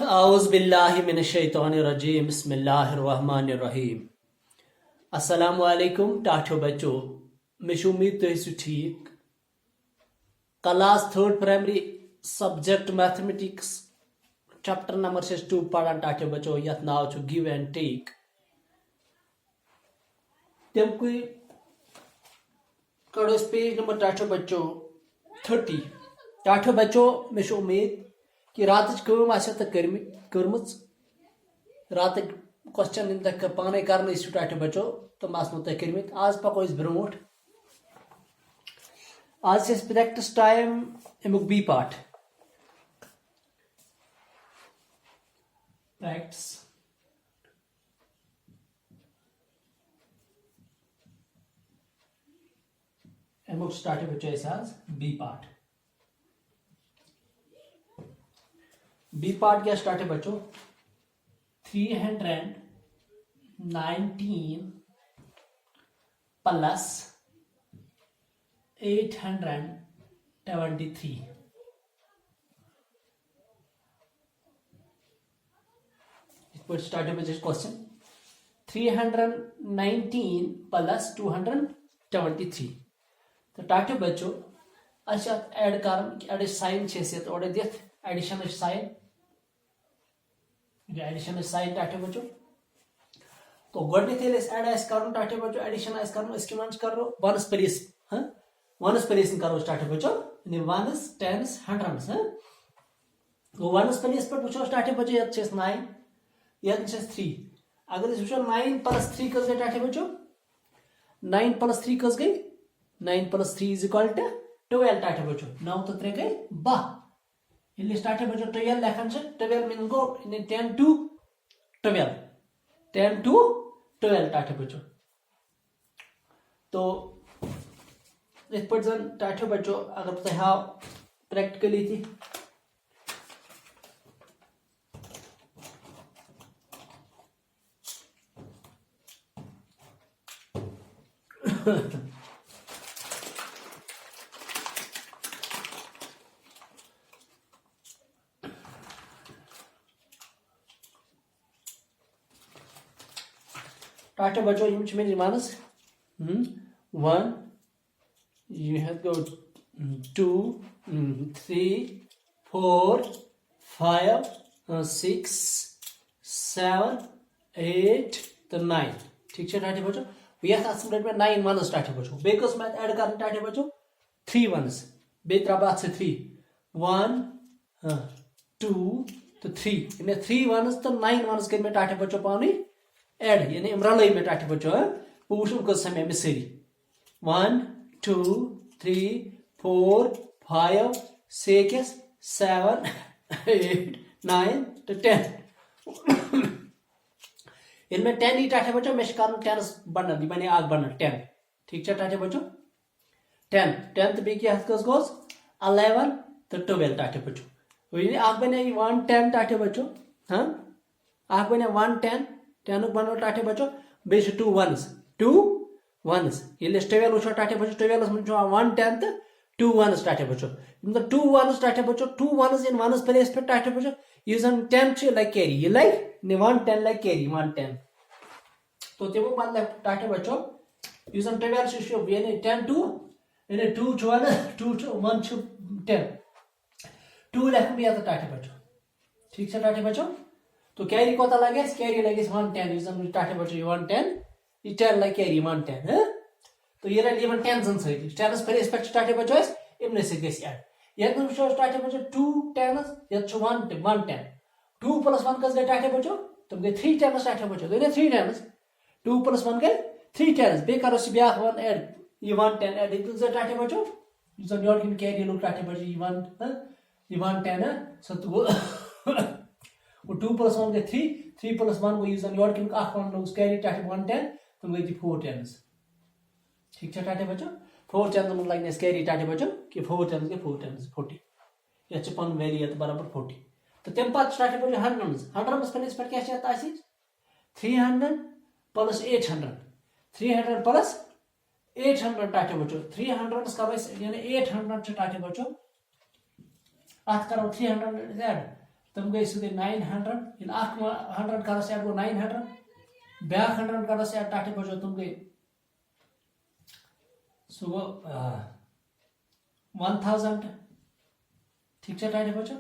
اعوذ باللہ من الشیطان الرجیم بسم اللہ الرحمن الرحیم السلام علیکم ٹاٹھو بچو میں امید تھی سو ٹھیک class 3rd primary subject mathematics chapter number 2 پڑھان ٹاٹھو بچو یت ناو چھ گیو اینڈ ٹیک تم کوئی کڑو پیج نمبر ٹاٹھو بچو 30 ٹاٹھو بچو میں امید کہ رات کم تو کرمچ رات کوسچن تک پانے کرنے ٹاٹھو بچو تم آسنو تہ کرمت آج پکو اس برونٹ آج پریکٹس ٹائم امیک بی پارٹ پریکٹس امیک ٹاٹھو بچو آج بی پارٹ بی پارٹ کیا سٹارٹ ہے بچوں 319 پلس 823 سٹارٹ ہے بچے کوشچن 319 پلس 223 تو ٹاٹو بچو اچھا ایڈ کرن ایڈ سائن چھیت اور دت ایڈیشن سائن ایڈیشن سائن ٹاٹو بچو تو گۄڈنیتھ ییٚلہِ اَسہِ ایڈ آسہِ کَرُن ٹاٹو بچو ایڈیشن آسہِ کَرُن أسۍ کِمن کرو ونس پلیس ونس پلیس کرو ٹاٹو بچو یعنی ones tens hundreds ones place پہ وچو ٹاٹو بچو یت 9 یت 3 اگر أسۍ وچو 9 پلس 3 کس گئی ٹاٹو بچو 9 پلس 3 کس گئی 9 پلس 3 از اکول ٹو 12 ٹاٹو بچو 9 تو 3 گئی 12 ییٚلہِ أسۍ ٹاٹو بچو 12 لیکھان چھِ 12 مین گو 10 to 12 10 to 12 ٹاٹو بچو تو یتھ پٲٹھۍ زن ٹاٹو بچو اگر بہٕ تۄہہِ ہاو پریکٹیکلی تہِ ٹاٹو بچو یم چھ میری ونس 1 you have go 2 3 4 5 6 7 8 تو 9 ٹھیک ہے ٹاٹو بچو یتھ اتھ رٹ میں 9 ونس ٹاٹو بچو بیٚیہِ کٔژ میتھ ایڈ کرن ٹاٹو بچو 3 ونس بیٚیہِ ترٛاوٕ بہٕ اتھ سۭتۍ 3 1 2 تو 3 یعنی 3 ونس تو 9 ونس کٔرۍ مےٚ ٹاٹو بچو پانے ایڈ یعنی یم رلے میں ٹاٹو بچو بہٕ وٕچھم کٔژ سمے مےٚ سٲری 1 2 3 4 5 6 7 8 9 to 10 ییٚلہِ مےٚ 10 یی ٹاٹو بچو مےٚ چھُ کرُن 10 بنڈل یہ بنے اکھ بنڈل 10 ٹھیک چھا ٹاٹو بچو 10 تو بیٚیہِ کیٛاہ کٔژ گوٚس 11 تو 12 ٹاٹو بچو ییٚلہِ اکھ بنے 110 ٹاٹو بچو اکھ بنے 110 10 بنو ٹاٹو بچو بیٚیہِ چھِ 2 ونس 2 ونس ییٚلہِ أسۍ 12 وٕچھو ٹاٹو بچو 12 منٛز چھُ 110 تو 2 ونس ٹاٹو بچو یِم زن 2 ونس ٹاٹو بچو 2 ونس ان ونس پلیس پہ ٹاٹو بچو یُس زن 10 چھُ لگ کیری یہ لگ 110 لگ کیری 110 تو تمیُک مطلب ٹاٹو بچو یُس زن 12 چھُ یعنی 10 2 یعنی 2 چھُ 2 چھُ 1 چھُ 10 2 لیکھن بہٕ یتھ ٹاٹو بچو ٹھیک چھا ٹاٹو بچو تو کیری کوتاہ لگہِ اَسہِ کیری لگہِ اَسہِ 110 یُس زن ٹاٹو بچو یہ 110 یہ 10 لگ کیری 110 تو یہ رل یمن 10 زن سۭتۍ 10 پلیس پہ ٹاٹو بچو اَسہِ یمنے سۭتۍ گژھِ ایڈ یتھ وٕچھو ٹاٹو بچو 2 10 یتھ چھُ 110 2 پلس 1 کس گئی ٹاٹو بچو تم گئی 3 10 ٹاٹو بچو گئی 3 10 2 پلس 1 گئی 3 10 بیٚیہِ کرو سُہ بیاکھ 1 ایڈ یہ 110 ایڈ یہ زن ٹاٹو بچو یُس زن یورٕ کِنۍ کیری لوٚگ ٹاٹو بچو یہ 110 سُہ تہِ گوٚو 2 پلس 1 گئی 3 3 پلس 1 گوٚو یُس زن یورٕ کِنۍ اکھ 1 لوٚگُس کیری ٹاٹو 110 تم گئی 4 10 ٹھیک ہے ٹاٹو بچو 4 10 من لگنے کیری ٹاٹو بچو کہ 4 10 گئی 4 10 40 یہ پن ویلی برابر 40 تو تم پتہ ٹاٹو بچو 100 پلیس پہ کیا آس 300 پلس 800 300 پلس 800 ٹاٹو بچو 300 کرو یعنی 800 ٹاٹو بچو ات کرو 300 ایڈ تم گئی سیدھے 900 یل اخ 100 کرس ایڈ گو 900 بیاکھ 100 کرس ایڈ ٹاٹے بچو تم گئی سو گو 1000 ٹھیک ہے ٹاٹے بچو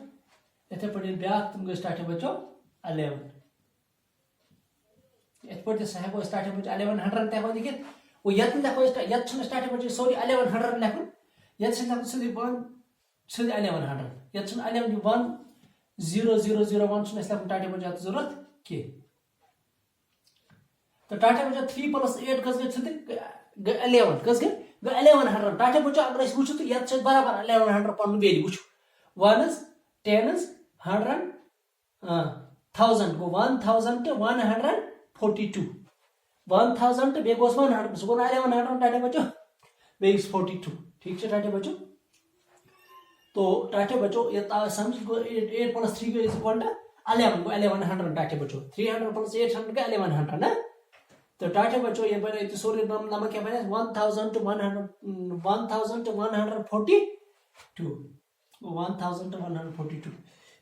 اتھے پڑھیں بیاکھ تم گئی ٹاٹے بچو 11 ات پڑھتے سہ ہیکو ٹاٹے بچو 1100 تہ ہیکو لکھت وہ یت لکھو یت چھن ٹاٹے بچو سوری 1100 لکھن یت چھن لکھو سیدھے 1 سیدھے 1100 یت چھن 11 1001 چھن اس لکھن ٹاٹے بچو ضرورت کی تو ٹاٹے بچو 3 + 8 کس گئی سیدھے 11 کس گئی 1100 ٹاٹے بچو اگر اس وچھو تو یت چھ برابر 1100 پن ویلی وچھو 1s 10s 100 1000 گو 1142 1000 بے گوس 100 سو گو 1100 ٹاٹے بچو بیس 42 ٹھیک ہے ٹاٹے بچو تو ٹاٹے بچو یہ سمجھ گو 8 + 3 is equal to 11 گو 1100 ٹاٹے بچو 300 + 800 گو 1100 نا تو ٹاٹے بچو یہ بنے تو سوری نمبر کیا بنے 1142 1142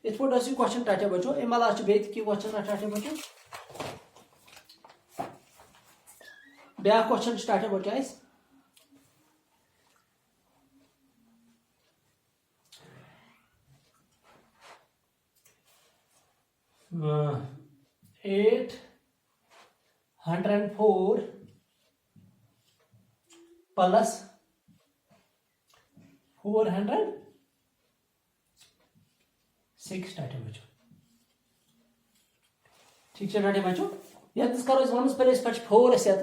اس پوٹ اسی کوسچن ٹاٹے بچو ایم علاوہ چھ بیت کی کوسچن ٹاٹے بچو بیا کوسچن ٹاٹے بچو اس 804 plus 406 ٹاٹے بچو ٹھیک ہے ٹاٹے بچو یت کرو اس ونس پلیس پر 4 اس یت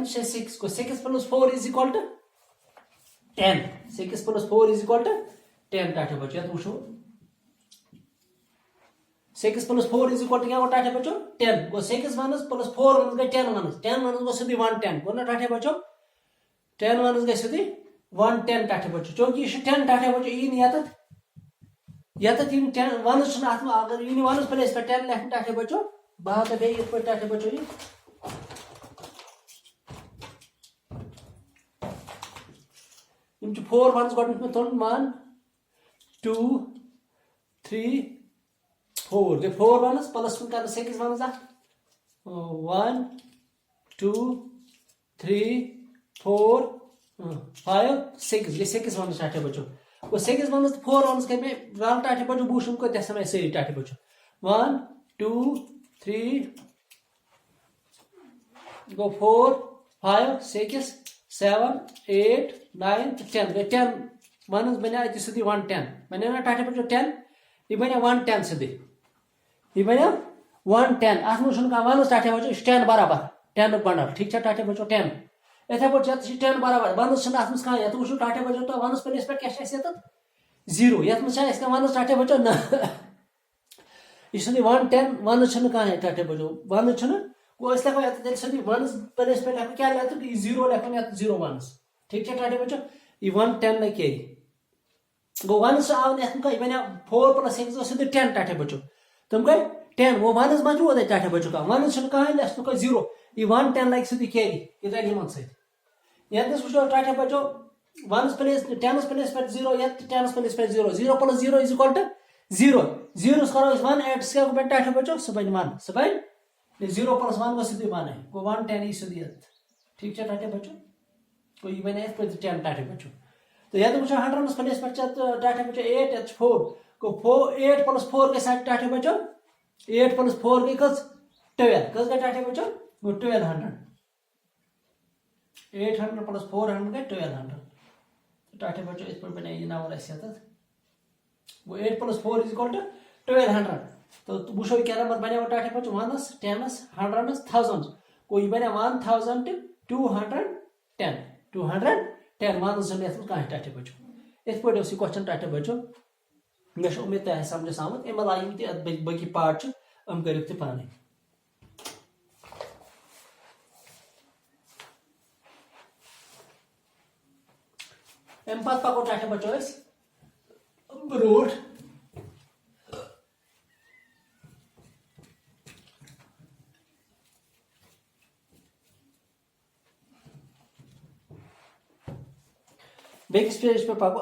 6 کو 6 + 4 is equal to 10 6 + 4 is equal to 10 ٹاٹے بچو یت وچھو 6 + 4 is equal to کیا ٹاٹے بچو 10 گو 6 1 + 4 1 گئی 10 1 10 1 گو سیدھی 110 گو نا ٹاٹے بچو 10 1 گئی سیدھی 110 ٹاٹے بچو چونکہ یہ 10 ٹاٹے بچو یہ نہیں یت 10 1 چھن ات اگر یہ 1 پلیس پر 10 لکھن ٹاٹے بچو بہت بے یہ پر ٹاٹے بچو یہ یم 4 1 گڈنک میں تھون 1 2 3 4 گئی 4 1 پلس کر 6 1 1 2 3 4 5 6 یہ 6 1 ٹاٹے بچو وہ 6 1 4 1 کر میں رال ٹاٹے بچو بوشم کو دس میں سری ٹاٹے بچو 1 2 3 go 4 5 6 7 8 9 10 گئی 10 1 بنے اتھ سیدھی 110 بنے نا ٹاٹے بچو 10 یہ بنے 110 سیدھی یہ بنے 110 ات میں چھن کا 1 ٹاٹے بچو 10 برابر 10 بنڈل ٹھیک ہے ٹاٹے بچو 10 اتھے پٹ 10 برابر 1 چھن ات میں کھان یت وچھو ٹاٹے بچو تو 1 پلیس پر کیا چھ یت 0 یت میں چھ اس کا 1 ٹاٹے بچو نہ یہ سیدھی 110 1 چھن کھان ٹاٹے بچو 1 چھن وہ اس لکھو یت سیدھی 1 پلیس پر لکھو کیا لکھو 0 لکھو یت 0 1 ٹھیک ہے ٹاٹے بچو یہ 110 نہ کیری گو 1 سے آو یت میں بنے 4 + 6 سیدھی 10 ٹاٹے بچو تم گئی 10 وہ 1 مجھ وہ ٹاٹے بچو کا 1 چھن کھان اس کو 0 یہ 110 لگ سیدھی کیری یہ دلی من سے یت وچھو ٹاٹے بچو 1 پلیس 10 پلیس پر 0 یت 10 place per 0 0 + 0 is equal to 0 0 کرو 1 ایڈ سے کو ٹاٹے بچو سبن 1 سبن 0 + 1 کو سیدھی 1 ہے کو 110 یہ سیدھی یت ٹھیک ہے ٹاٹے بچو تو یہ بنے اس پر 10 ٹاٹے بچو تو یت وچھو 100 پلیس پر ٹاٹے بچو 8 یت 4 کو 8 + 4 کے ساتھ ٹاٹے بچو 8 + 4 گئی کس 12 کس گئی ٹاٹے بچو وہ 1200 800 + 400 گئی 1200 ٹاٹے بچو اس پر بنے یہ ناول اس یت وہ 8 + 4 is equal to 1200 تو وچھو کیا نمبر بنے ٹاٹے بچو 1s 10s 100s 1000 کو یہ بنے 1210 210 1 سے میں کہاں ٹاٹے بچو اس پر اسی کوسچن ٹاٹے بچو میں امید ہے سمجھ آمت ام علاوہ تہ باقی پارٹ ام کرو تہ پانے ام پتہ پکو ٹاٹے بچو اس بروٹ بیکس پیج پہ پکو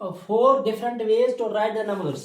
4 different ways to write the numbers.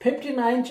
59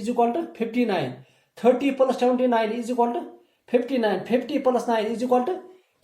is equal to 59. 30 plus 79 is equal to 59. 50 plus 9 is equal to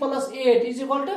plus 8 is equal to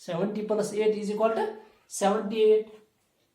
70 plus 8 is equal to 78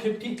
50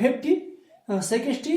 50 60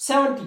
70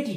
80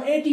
80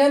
10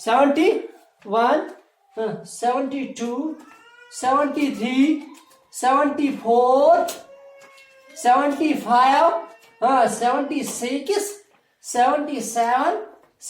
72 73 74 75 76 77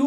2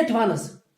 8 ones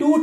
2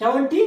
20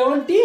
28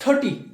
30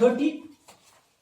30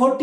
40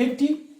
50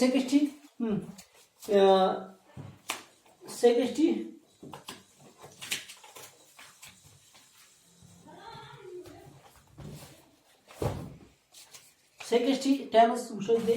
60 60 60 times should be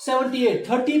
78 30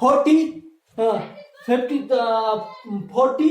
40 50 40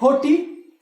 40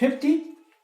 50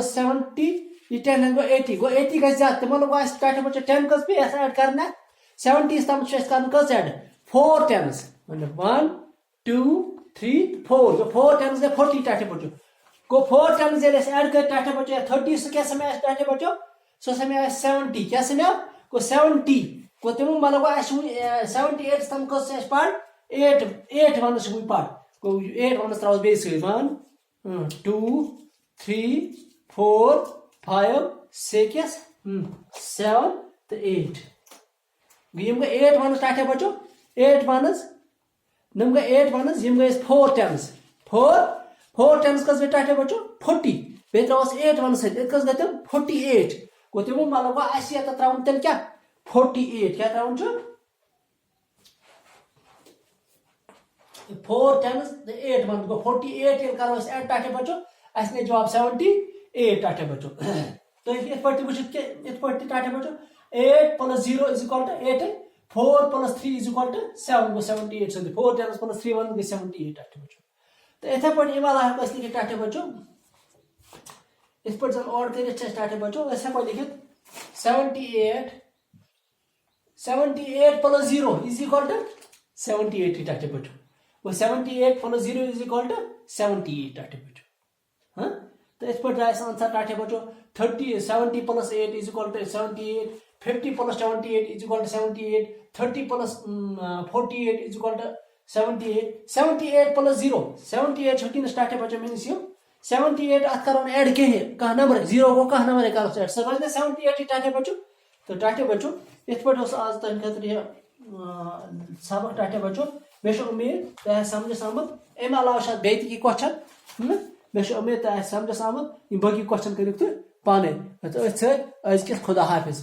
70 یہ 10 گو 80 گو 80 گژھِ زیادٕ تِمو لوگ اَسہِ ٹاٹھے بچو 10 کٔژ پے اَسہِ ایڈ کرنہِ 70 تام چھُ اَسہِ کرُن کٔژ ایڈ 4 10s مطلب 1 2 3 4 گو 4 10s گٔے 40 ٹاٹھے بچو گو 4 10s ییٚلہِ اَسہِ ایڈ کٔرۍ ٹاٹھے بچو 30 سُہ کیٛاہ سَمے اَسہِ ٹاٹھے بچو سُہ سَمے اَسہِ 70 کیٛاہ سَمیو گو 70 گو تِمو مطلب گوٚو اَسہِ وُنہِ 78 تام کٔژ چھِ اَسہِ پَر 8 وَنس چھِ وُنہِ پَر گوٚو 8 وَنس تراوس بیٚیہِ سۭتۍ 1 2 3 4 5 6 7 تو 8 یم گئی 8 وَنس ٹاٹھے بچو 8 وَنس نم گئی 8 وَنس یم گئی 4 10s 4 10s کس گئی ٹاٹھے بچو 40 بیٚیہِ تراوس 8 وَنس سۭتۍ اَتہِ کٔژ گٔے تِم 48 گوٚو تِمو مطلب گوٚو اَسہِ ییٚتٮ۪تھ تراوُن تیٚلہِ کیٛاہ 48 کیٛاہ تراوُن چھُ 4 10s 8 وَنس گوٚو 48 ییٚلہِ کرو أسۍ ایڈ ٹاٹھے بچو اَسہِ نیرِ جواب 78 ٹاٹھے بچو تُہۍ یِتھ پٲٹھۍ تہِ وٕچھِتھ کہِ یِتھ پٲٹھۍ تہِ ٹاٹھے بچو 8 plus 0 is equal to 8 4 plus 3 is equal to 7 گوٚو 78 سۭتۍ 4 10s plus 3 1 گٔے 78 ٹاٹھے بچو تہٕ یِتھے پٲٹھۍ اَمہِ علاوٕ ہٮ۪کو أسۍ لیکھِتھ ٹاٹھے بچو یِتھ پٲٹھۍ زن اوڈ کٔرِتھ چھِ اَسہِ ٹاٹھے بچو أسۍ ہٮ۪کو لیکھِتھ 78 plus 0 is equal to 78 ٹاٹھے بچو گوٚو 78 plus 0 is equal to 78 ٹاٹھے بچو ہاں تو اس پر درائے آنسر ٹاٹھے بچو 70 plus 8 is equal to 78 50 plus 78 is equal to 78 30 plus 48 is equal to 78 plus 0 78 چھُ ٹاٹھے بچو مینس یِم 78 اتھ کرو ایڈ کینٛہہ نمبر 0 گوٚو کانٛہہ نمبر کرو ایڈ سۄ روزِ 78 ٹاٹھے بچو تو ٹاٹھے بچو یِتھ پٲٹھۍ اوس آز تُہنٛدِ خٲطرٕ یہِ سبق ٹاٹھے بچو مےٚ چھُ اُمید تۄہہِ آسہِ سمجھس آمُت اَمہِ علاوٕ چھِ اتھ بیٚیہِ تہِ کینٛہہ کوسچن مےٚ چھُ اُمید تۄہہِ آسہِ سمجھس آمُت یِم باقٕے کوسچن کٔرِو تُہۍ پانے أتھۍ سۭتۍ أزکِس خدا حافظ